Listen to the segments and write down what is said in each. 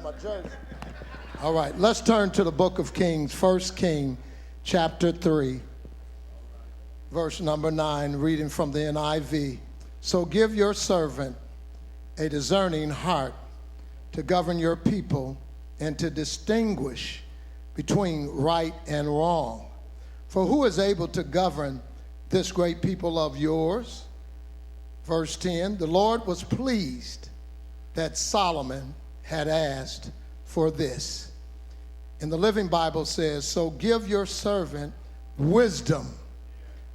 my jersey. All right, let's turn to the book of Kings, 1 King, chapter 3, verse number 9, reading from the NIV. So give your servant a discerning heart to govern your people and to distinguish between right and wrong. For who is able to govern this great people of yours? Verse 10, the Lord was pleased that Solomon had asked for this. And the Living Bible says, so give your servant wisdom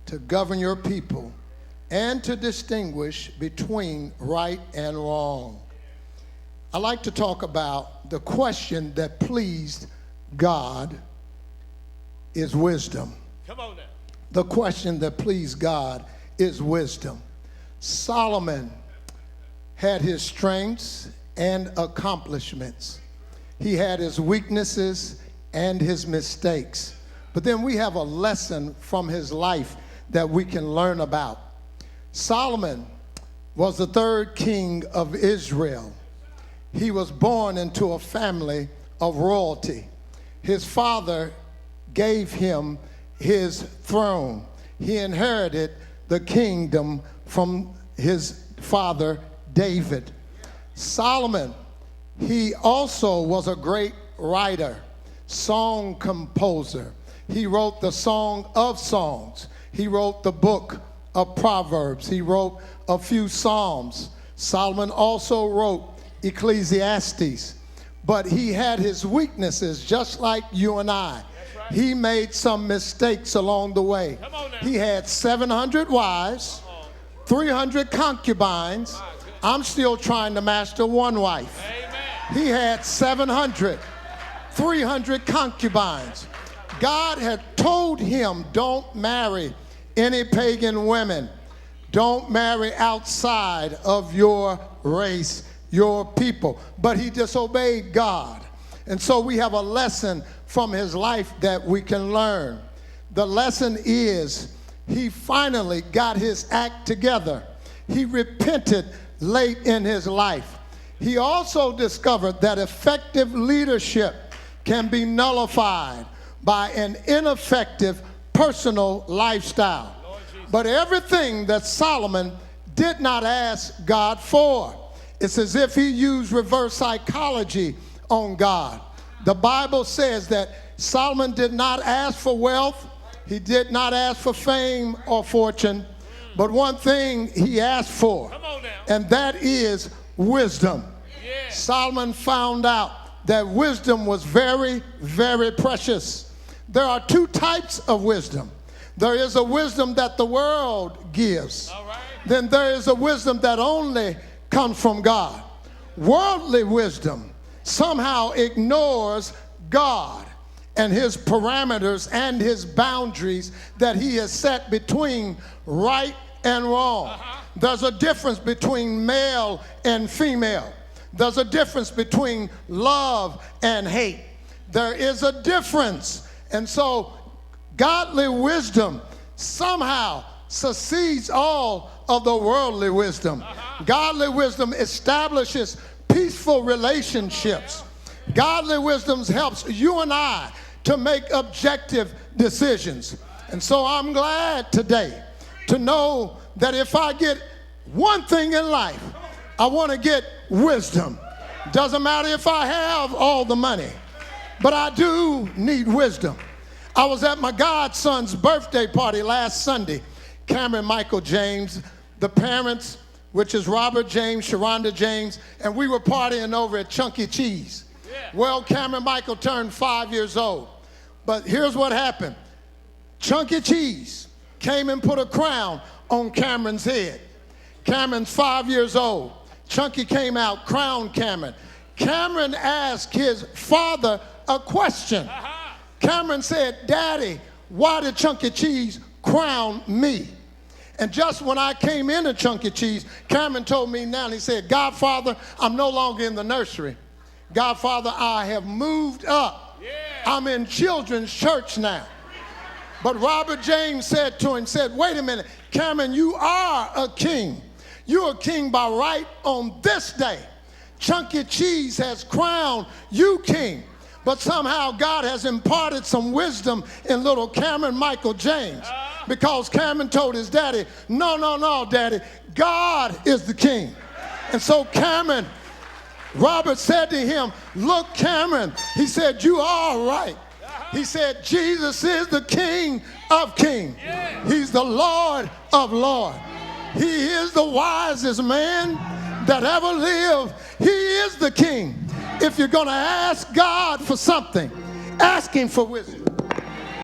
to govern your people and to distinguish between right and wrong. I like to talk about the question that pleased God is wisdom. Come on now. The question that pleased God is wisdom. Solomon had his strengths and accomplishments. He had his weaknesses and his mistakes. But then we have a lesson from his life that we can learn about. Solomon was the third king of Israel. He was born into a family of royalty. His father gave him his throne. He inherited the kingdom from his father David. Solomon, he also was a great writer, song composer. He wrote the Song of Songs. He wrote the book of Proverbs. He wrote a few Psalms. Solomon also wrote Ecclesiastes. But he had his weaknesses just like you and I. Right. He made some mistakes along the way. Come on now. He had 700 wives, 300 concubines. I'm still trying to master one wife. Amen. He had 700, 300 concubines. God had told him, don't marry any pagan women. Don't marry outside of your race, your people. But he disobeyed God. And so we have a lesson from his life that we can learn. The lesson is he finally got his act together. He repented late in his life. He also discovered that effective leadership can be nullified by an ineffective personal lifestyle. But everything that Solomon did not ask God for, it's as if he used reverse psychology on God. The Bible says that Solomon did not ask for wealth. He did not ask for fame or fortune. But one thing he asked for, and that is wisdom. Yeah. Solomon found out that wisdom was very, very precious. There are two types of wisdom. There is a wisdom that the world gives. All right. Then there is a wisdom that only comes from God. Worldly wisdom somehow ignores God and his parameters and his boundaries that he has set between right and wrong. There's a difference between male and female. There's a difference between love and hate. There is a difference. And so godly wisdom somehow succeeds all of the worldly wisdom. Godly wisdom establishes peaceful relationships. Godly wisdom helps you and I to make objective decisions. And so I'm glad today to know that if I get one thing in life, I want to get wisdom. Doesn't matter if I have all the money, but I do need wisdom. I was at my godson's birthday party last Sunday. Cameron Michael James, the parents, which is Robert James, Sharonda James, and we were partying over at Chuck E. Cheese. Yeah. Well, Cameron Michael turned 5 years old. But here's what happened. Chuck E. Cheese came and put a crown on Cameron's head. Cameron's 5 years old. Chunky came out, crowned Cameron. Cameron asked his father a question. Cameron said, Daddy, why did Chuck E. Cheese crown me? And just when I came into Chuck E. Cheese, Cameron told me now, he said, Godfather, I'm no longer in the nursery. Godfather, I have moved up. Yeah. I'm in children's church now. But Robert James said to him, wait a minute, Cameron, you are a king. You're a king by right on this day. Chunky Cheese has crowned you king. But somehow God has imparted some wisdom in little Cameron Michael James, because Cameron told his daddy, no, no, no, daddy, God is the king. And so Cameron, Robert said to him, look, Cameron, he said, you are right. He said, Jesus is the King of kings. He's the Lord of lords. He is the wisest man that ever lived. He is the king. If you're going to ask God for something, ask him for wisdom.